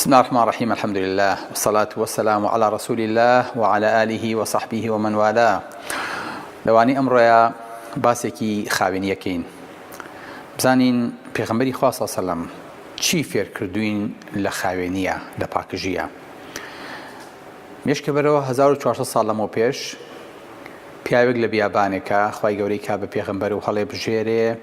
بسم الله الرحمن الرحيم. الحمد لله والصلاة والسلام على رسول الله وعلى آله وصحبه ومن والاه. لواني أمريا باسكي خاوينيكين بزانين پیغمبری خوا صلی الله علیه و سلم چی فێر کردوین لە خاوێنیە لە پاکژیە. مێشکە بەرەوە 1400 ساڵ لەمەوە پێش پیاوێک لە بیابانێکە خوای گەورەی کا بە پێغمبەر و هەڵێ بژێرێ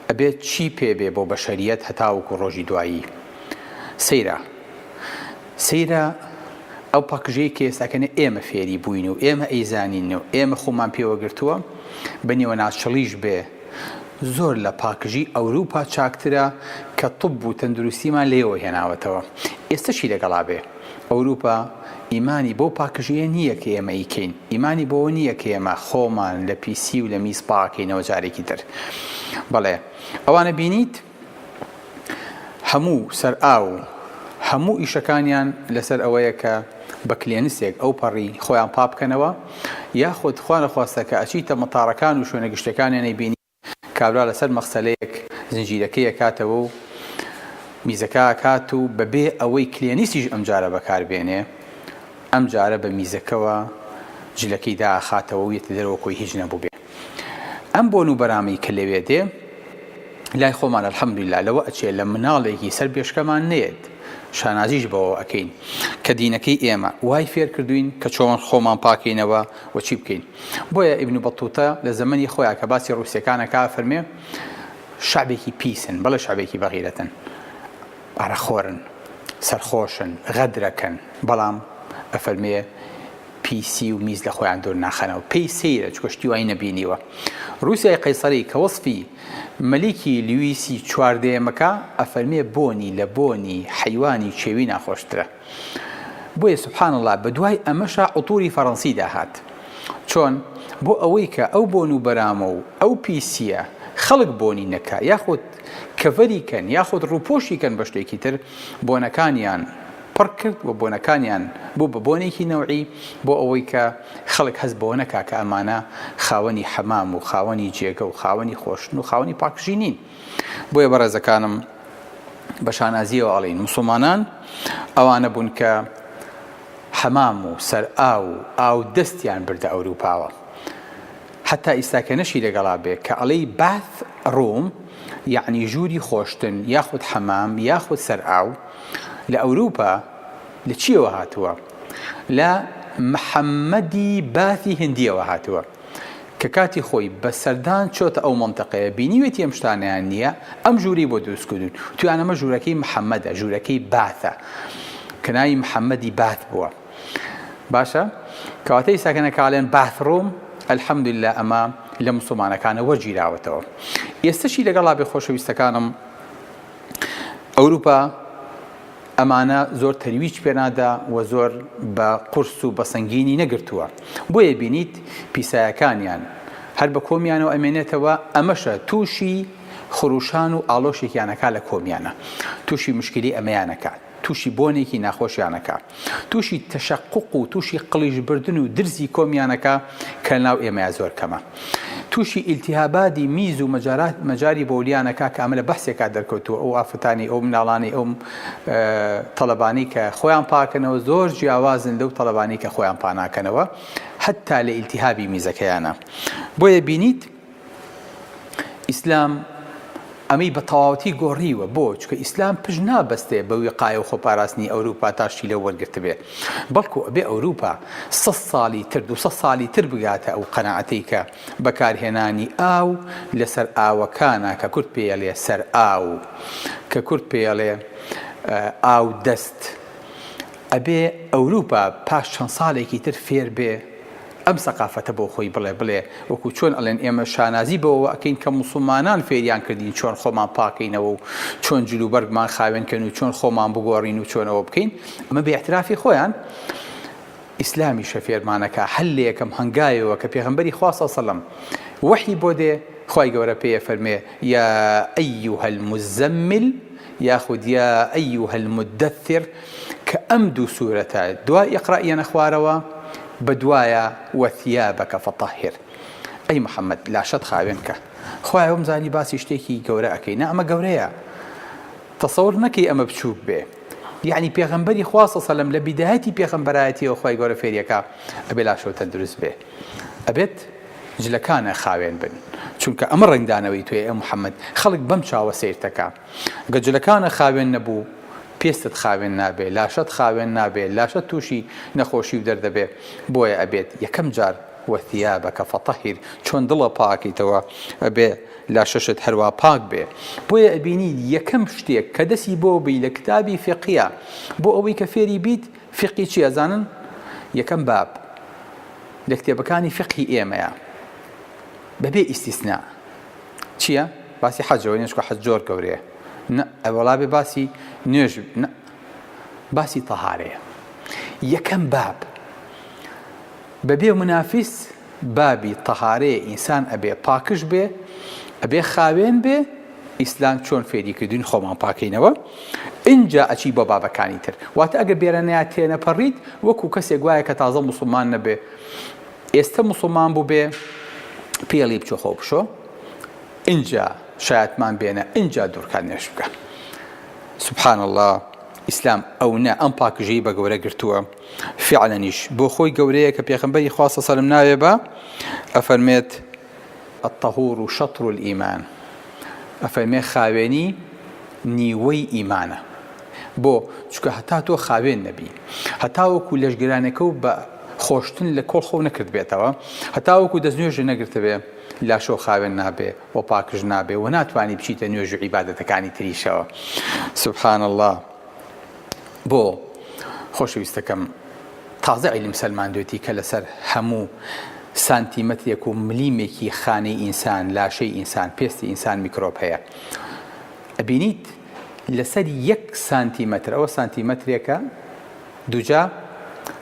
ئەبێت چی پێبێ بۆ بەشەریەت هەتاوەکو ڕۆژی دوایی. سەیرە ئەو پاکژەیە کە ئێستاکەنە ئێمە فێری بووین و ئێمە ئەیزانین و ئێمە خۆمان پێوە گرتووە بە نێوەناچەڵیش بێ زۆر لە پاکژی ئەوروپا چاکترە کە طب و تەندروستیمان لێوە هێناوەتەوە. ئێستاشی لەگەڵا بێ ئەوروپا ئیمانی بۆ پاکژیە نییە کە ئێمە ئیکەین، ئیمانی بۆ نییە کە ئێمە خۆمان لە پیسی و لە میز پاکەینەوە جارێکی تر. بەڵێ ئەوانە بینیت هەموو سەرئاو هەموو ئیشەکانیان لەسەر ئەوەیە کە بە کلێنسێک ئەو پەڕی خۆیان پا بکەنەوە، یاخود خوا نەخواستە کە ئەچیتە مەتاڕەکان و شوێنە گشتەکانیان ئەیبینی کابرا لەسەر مەخسەلەیەک زنجیرەکەی کاتەوە و میزەکە کات و بەبێ ئەوەی کلێنیسیش ئەمجارە بەکاربێنێ ئەمجارە بە میزەکەوە جلەکەی داخاتەوە و یەتە دەرەوە کۆی هیچ نەبوو بێ. ئەم بۆن و بەرامەی کە لەوێ دێ لای خۆمان الحەمدوللا لەوە ئەچێ لە مناڵێکی سەر بێشکەمان نێت شانازیش بەوە ئەکەین کە دینەکەی ئێمە وای فێر کردوین کە چۆن خۆمان پاکەینەوە و چی بکەین. بۆیە ئیبن بەتوتە لە زەمەنی خۆیان کە باسی ڕووسیەکانەکە فەرمێ شعبێکی پیسن، بەڵێ شعبێکی بەغیرەتن، ئارەخۆرن، سەرخۆشن، غەدرەکەن، بەڵام ئەفەرمێ پیسی و میز لە خۆیان دوور ناخەنەوە. پێی سەیرە چکۆشتی وای نەبینیوە. رووسیای قەیسەری کە وەسفی مەلیکی لویسی چواردەیەمەکە ئەفەرمێ بۆنی لە بۆنی حەیوانی چێوی ناخۆشترە. بۆیە سوبحان الله بە دوای ئەمەشا عوتوری فەڕەنسی داهات. چۆن بۆ ئەوەی کە ئەو بۆن و بەرامە و ئەو پیسیە خەڵک بۆنی نەکا یاخود کەڤەریکەن یاخود ڕووپۆشیکەن بە شتێکی تر بۆنەکانیان پڕ کرد و بۆنەکانیان بوو بە بۆنێکی نەوعی بۆ ئەوەی کە خەڵک هەست بەوە نەکا کە ئەمانە خاوەنی حەمام و خاوەنی جێگە و خاوەنی خۆشتن و خاوەنی پاکژی نین. بۆیە بەڕێزەکانم بە شانازیەوە ئەڵێن موسڵمانان ئەوانە بوون کە حەمام و سەرئاو و ئاو دەستیان بردە ئەوروپاوە. حتا ئیستاکە نەشی لەگەڵا بێ کە ئەڵێی باث ڕووم یعنی ژووری خۆشتن یاخود حەمام یاخود سەرئاو لە ئەوروپا لە چیەوە هاتووە؟ لە محەممەدی باثی هندیەوە هاتووە کە کاتی خۆی بە سەردان چۆتە ئەو مەنتەقەیە بینیوێتی ئەم شتانیان نییە ئەم ژووری بۆ دروستکردون توانەمە ژوورەکەی محەممەدە ژوورەکەی باثە کە ناوی محەممەدی باث بووە. باشە کەواتەی ساکەنە کاڵێن باث ڕووم الحەمدوللا ئەمە لە موسڵمانەکانە وەرگیراوەتەوە. ئێستاشی لەگەڵا بێ خۆشەویستەکانم ئەوروپا ئەمانە زۆر تەرویج پێنادا و زۆر بە قورس و بە سەنگینی نەگرتووە. بۆیە بینیت پیسایەکانیان هەر بە کۆمیانەوە ئەمێنێتەوە ئەمەشە تووشی خروشان و ئاڵۆشێکیانەکە لە کۆمیانە، تووشی مشکلی ئەمەیانەکە، تووشی بۆنێکی ناخۆشیانەکە، تووشی تەشەقق و تووشی قڵیژ بردن و درزی کۆمیانەکە کە ناو ئێمەیە زۆر کەمە، تووشی ئیلتیهاباتی میز و مەجاری بۆلیانەکە کە ئەمە لە بەحسێکا دەرکەوتووە ئەو ئافرەتانی ئەو مناڵانی ئەو تەڵەبانی کە خۆیان پاکەنەوە زۆر جیاوازن لەو تەڵەبانی کە خۆیان پاناکەنەوە حتا لە ئیلتیهابی میزەکەیانە. بۆیە بینیت ئیسلام ئەمەی بە تەواوەتی گۆڕیوە. بۆ چکە ئیسلام پشت نابەستێ بە وقایە و خۆپاراستنی ئەوروپا تاشتی لەو وەرگرت بێ، بەڵکو ئەبێ ئەوروپا 100 ساڵی تر 200 ساڵی تر بگاتە ئەو قەناعەتەی کە بەکارهێنانی ئاو لەسەر ئاوەکانە کە کورد پێڵێ سەر ئاو کە کورد پێڵێ ئاو دەست. ئەبێ ئەوروپا پاش چەند ساڵێکی تر فێر بێ ئەم سەقافەتە بۆ خۆی بڵێ وەکو چۆن ئەڵێن ئێمە شانازی بەوە ئەکەین کە موسڵمانان فێریان کردین چۆن خۆمان پاکەینەوە و چۆن جلوبەرگمان خاوێنکەن و چۆن خۆمان بگۆڕین و چۆنەوە بکەین. ئەمە بە ئیعترافی خۆیان ئیسلامی شەفێرمانەکە هەل لە یەکەم هەنگایەوە کە پێغەمبەری خوا صلی الله علیه و سلم وحی بۆ دێ خوای گەورە پێیە فەرمێ یا ئەیها المزەمل یاخود یا ئەیها المدەثر کە ئەم دوو سوورەتە دوای ئیقرائیانە خوارەوە بدوايا وثيابك فطهر. أي محمد لا شد خاوينك خواه يوم زاني باسي اشتيكي قوراء كينا أما قوريا تصور نكي أما بشوك به یعنی پێغەمبەری خوا صلی الله علیه و سلم لە بیدایەتی پێغەمبەرایەتیەوە خوای گەورە فێریەکە ئەبێ لاشەوتە دروست بێ، ئەبێت جلەکانە خاوێن بن، چونکە ئەمە ڕنگدانەوەی توێ ئێ محەممەد خەڵک بەم چاوە سیرتەکە. گە جلەکانە خاوێن نەبوو پێستت خاوێن نابێ، لاشەت خاوێن نابێ، لاشەت تووشی نەخۆشی و دەردەبێ. بۆیە ئەبێت یەکەم جار وەثیابەکە فەطەهیر، چۆن دڵە پاکیتەوە ئەبێ لاشەشت هەروە پاک بێ. بۆیە ئەبینی یەکەم شتێک کە دەستی بۆ بی لە کتابی فقیە بۆ ئەوەی کە فێری بیت فقی چی ئەزانن؟ یەکەم باب لە کتێبەکانی فقهی ئێمەیە بەبێ ئیستیسنا چییە؟ باسی حەجەوە، نێشکە حەج جۆر گەورەیە، ئەوەڵا بێ باسی نوێژ، باسی تەهارەیە. یەکەم باب بەبێ منافیس بابی تەهارەیە، ئینسان ئەبێ پاکش بێ، ئەبێ خاوێن بێ. ئیسلام چۆن فێری کردوین خۆمان پاکەینەوە، اینجا ئەچی بۆ بابەکانی تر. واتە ئەگەر بێرەنەیە تێنەپەڕیت وەکو کەسێک وایە کە تازە موسڵمان نەبێ، ئێستا موسڵمان بوو بێ پێڵی بچۆ خۆ بشۆ، اینجا شایەتمان بێنە، اینجا دوورکان نوێش بکە. سبحان الله، ئیسلام ئەو نە ئەم پاکژەی بە گەورە گرتووە. فعلەنیش بۆ خۆی گەورەیە کە پێغەمبەری خوا صلی الله علیه و سلم ناوێ بە ئەفەرمێت الطهور شطر الإيمان، ئەفەرمێ خاوێنی نیوەی ئیمانە. بۆ چونکە هەتا تۆ خاوێن نەبی، هەتا وەکو لەشگرانەکە و بە خۆشتن لە کۆڵ خۆ نەکرد بێتەوە، هەتا وەکو دەستنوێژ نەگرتە بێ لاشۆ خاوێن نابێ و پاکش نابێ و ناتوانانی بچیتە نوێژ و عیبادەتەکانی تریشەوە. سبحان الله. بۆ خۆشەویستەکەم تازە عیلم سەلماندوێتی کە لەسەر هەموو سانتیمەترێک و ملیمێکی خانەی ئینسان، لاشەی ئینسان، پێستی ئینسان میکرۆب هەیە. ئەبینیت لەسەر 1 سانتیمەتر، ئەوە سانتیمەترێکە دووجا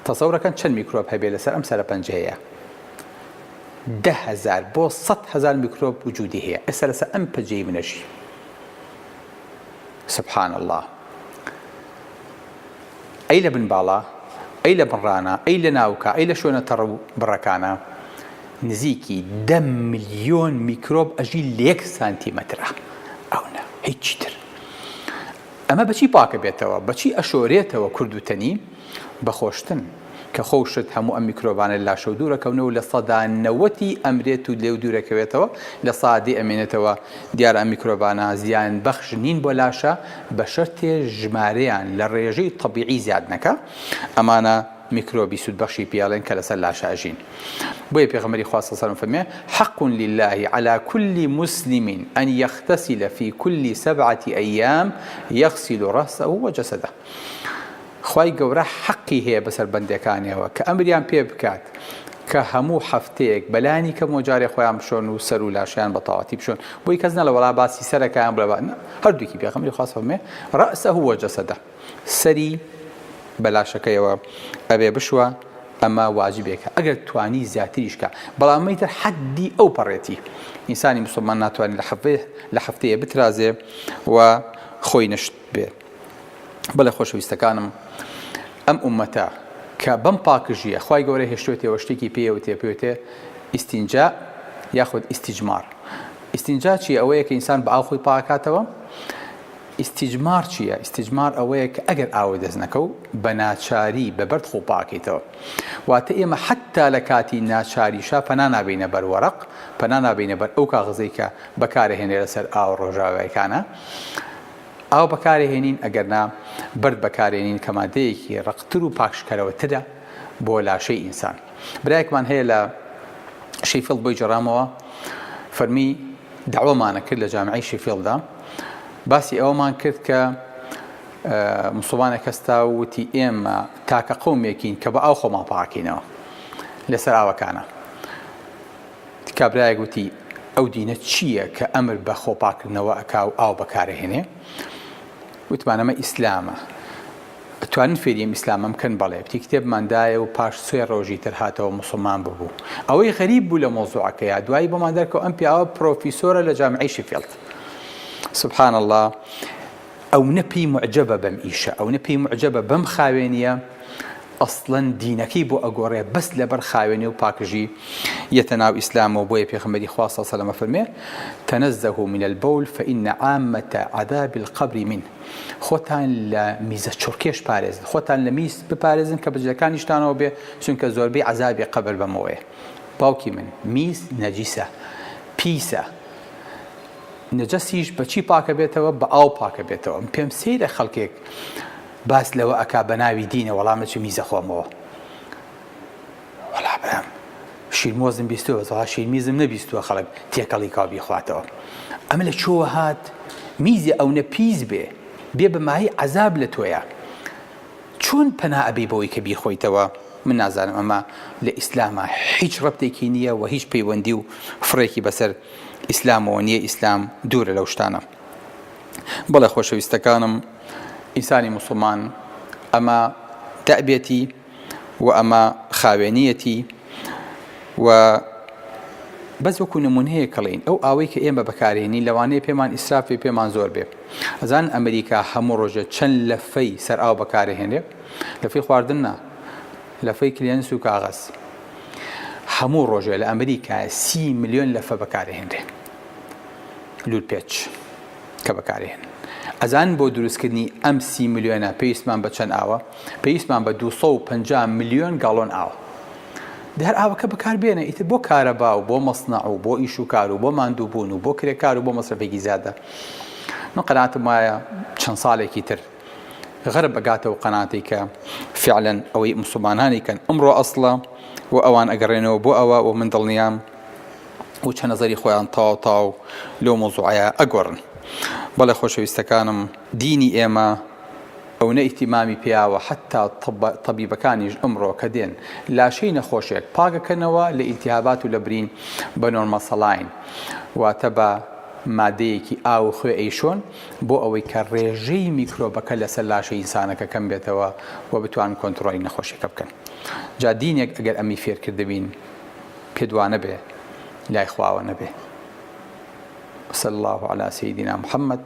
تەسەورەکەن چەند میکرۆب هەبێ لەسەر ئەم سەرپەنجەیە؟ 10,000 بۆ 100,000 میکرۆب وجودی هەیە ئێستا لەسەر ئەم پەنجەی منەشی. سبحان الله. ئەی لە بنباڵە، ئەی لە بنڕانە، ئەی لە ناوکە، ئەی لە شوێنە تەڕ و بڕەکانە، نزیکی 10 ملیۆن میکرۆب ئەژی لە 1 سانتیمەترە. ئەو نە هیچی تر. ئەمە بەچی پاکە بێتەوە؟ بەچی ئەشۆرێتەوە کوردوتەنی؟ بەخۆشتن کە خۆشت هەموو ئەم میکرۆبانە لاشە و دوورەکەونەوە لە 90 ئەمرێت و لێو دوورەکەوێتەوە، لە 100 ئەمێنێتەوە. دیارە ئەم میکرۆبانە زیان بەخش نین بۆ لاشە بە شەرتێ ژمارەیان لە ڕێژەی طبیعی زیاد نەکە. ئەمانە میکرۆبی سودبەخشی پیاڵێن کە لەسەر لاشە ئەژین. بۆیە پێغەمبەری خوا صلی الله علیه و سلم فەرمێ حق لله على كل مسلم أن يغتسل في كل 7 أيام يغسل رأسه وجسده. خوای گەورە حەقی هەیە بەسەر بەندەکانیەوە کە ئەمریان پێ بکات کە هەموو هەفتەیەک بەلانی کە مۆجارێ خۆیان بشۆن و سەر و لاشیان بە تەواتی بشۆن. بۆی کەس نەڵە وەڵا باسی سەرەکەیان بڵێ هەردووکی پێغەمبەری خوا فەرمێ رأسه وجسده، سەری بە لاشەکەیەوە ئەبێ بشوە. ئەمە واجبێکە ئەگەر توانی زیاتریشکە، بەڵام مەیتر حەدی ئەو پەڕێتی ئینسانی موسڵمان ناتوانێت لە هەفتەیە بترازێ و خۆی نشت بێ. بەڵێ خۆشەویستەکانم، ئەم ئومەتە کە بەم پاکژیە خوای گەورە هێشتوێتەوە شتێکی پێوە تێپێوتێ ئیستینجا یاخود ئیستیجمار. ئیستینجا چیە؟ ئەوەیە کە ئینسان بە ئاو خۆی پاکاتەوە. ئیستیجمار چییە؟ ئیستیجمار ئەوەیە کە ئەگەر ئاوە دەست نەکە و بە ناچاری بەبەرد خۆ پاکیتەوە. واتە ئێمە حتا لە کاتی ناچاریشا پەنا نابینە بەر وەرەق، پەنا نابینە بەر ئەو کاغزەی کە بەکارهێنێ لەسەر ئاو ڕۆژاوایەکانە. ئاو بەکارهێنین، ئەگەرنا بەرد بەکارهێنین کە مادەیەکی ڕقتر و پاکشکەرەوەترە بۆ لاشەی ئینسان. برایەکمان هەیە لە شیفیلد بۆی جەڕامەوە، فەرمی داوامانە کرد لە جامعەی شیفیلدا، باسی ئەوەمان کرد کە موسڵمانێک هەستا وتی ئێمە تاکە قەومێکین کە بە ئاو خۆمان پاکینەوە لەسەر ئاوەکانە. کابرایەک وتی ئەو دینە چییە کە ئەمر بە خۆپاکردنەوە ئەکا و ئاو بەکارەهێنێ؟ وتمان ئەمە ئیسلامە. ئەتوانن فێریم ئیسلامە بکەن؟ بەڵێ. وتی کتێبماندایە و پاش 3 ڕۆژی تر هاتەوە موسڵمان ببوو. ئەوەی غەریب بوو لە مۆزوعەکەیە، دوایی بۆمان دەرکەوە ئەم پیاوە پرۆفیسۆرە لە جامعەی شیفیلد. سبحان الله. ئەو نەپی معجبە بەم ئیشە، ئەو نەپی معجبە بەم خاوێنیە، ئەسڵەن دینەکەی بۆ ئەگۆڕێ بەس لەبەر خاوێنی و پاکژی یەتە ناو ئیسلامەوە. بۆیە پێغەمبەری خوا صلی الله علیه و سلم فەرمێ تەنەزەهوا من البول فإن عامة عذاب القبر منه. خۆتان لە میزە چڕکێش پارێزن، خۆتان لە میز بپارێزن کە بەجلەکانیشتانەوە بێ، چونکە زۆربەی عەزابی قەبر بەمەوەیە. باوکی من، میز نەجیسە، پیسە، نەجەسیش بەچی پاکە بێتەوە؟ بە ئاو پاکە بێتەوە. پێم سەیرە خەڵکێک باس لەوە ئەکا بە ناوی دینە وەڵامە چ میزە خۆمەوە. وەڵا برام شیرمۆزم بیستووە، زەڵا شیرمیزم نەبیستووە خەڵک تێکەڵی کاو بیخواتەوە. ئەمە لە چۆوە هات؟ میزی ئەو نەپیز بێ بەماهی عەزاب لە تۆیە. چۆن پەنا ئەبێ بەوەی کە بیخۆیتەوە؟ من نازانم ئەمە لە ئیسلامە هیچ ڕەبتێکی نییە و هیچ پەیوەندی و فڕێکی بەسەر ئیسلامەوە نییە. ئیسلام دوورە لەو شتانە. بەڵێ خۆشەویستەکانم، ئینسانی موسڵمان ئەمە تەعبێتی و ئەمە خاوێنیەتی و بەس وەکو نمونەیە کەڵین ئەو ئاوەی کە ئێمە بەکارهێنین لەوانەیە پێمان ئیسرافی پێمان زۆر بێ. ئەزان ئەمریکا هەموو ڕۆژە چەند لەفەی سەر ئاو بەکارهێنێ؟ لەفەی خواردن نا، لەفەی کلێنس و کاغەز. هەموو ڕۆژێ لە ئەمریکا 30 ملیۆن لەفە بەکارهێنرێ لولپێچ کە بەکارهێن. ئەزان بۆ دروستکردنی ئەم 30 ملیۆنە پێویستمان بە چەند ئاوە؟ پێویستمان بە 250 ملیۆن گاڵۆن ئاوە. هەر ئاوەکە بەکاربێنە ئیتر بۆ کارەبا و بۆ مەسنەع و بۆ ئیش و کار و بۆ ماندووبوون و بۆ کرێکار و بۆ مەسرفێکی زیادە. من قەناعەتم وایە چەند ساڵێکی تر غەرب بەگاتەوە قەناعەتی کە فعلەن ئەوەی موسڵمانانی کەن ئەمڕۆ ئەسڵە و ئەوان ئەگەڕێنەوە بۆ ئەوە و من دڵنیام و چەند نەزەری خۆیان تاو لەو مۆزوعەیە ئەگۆڕن. بەڵێ خۆشەویستەکانم، دینی ئێمە ئەو نەئیتیمامی پێیاوە حتا تەبیبەکانیش ئەمڕۆ کە دێن لاشەی نەخۆشێک پاکەکەنەوە لە ئیلتیهابات و لە برین بە نۆرمەسەڵاین، واتە بە مادەیەکی ئاو و خوێ ئەیشۆن بۆ ئەوەی کە ڕێژەی میکرۆبەکە لەسەر لاشەی ئینسانەکە کەم بێتەوە و بتوان کۆنتڕۆلی نەخۆشیەکە بکەن. جا دینێک ئەگەر ئەمی فێرکردبین پێدوانە بێ لای خواوە نەبێ. صلى الله على سيدنا محمد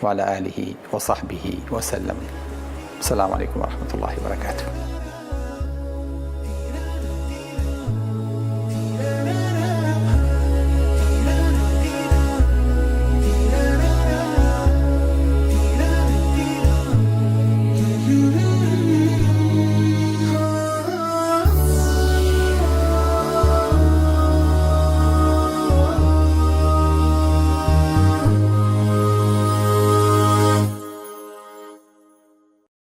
وعلى آله وصحبه وسلم. السلام عليكم ورحمة الله وبركاته.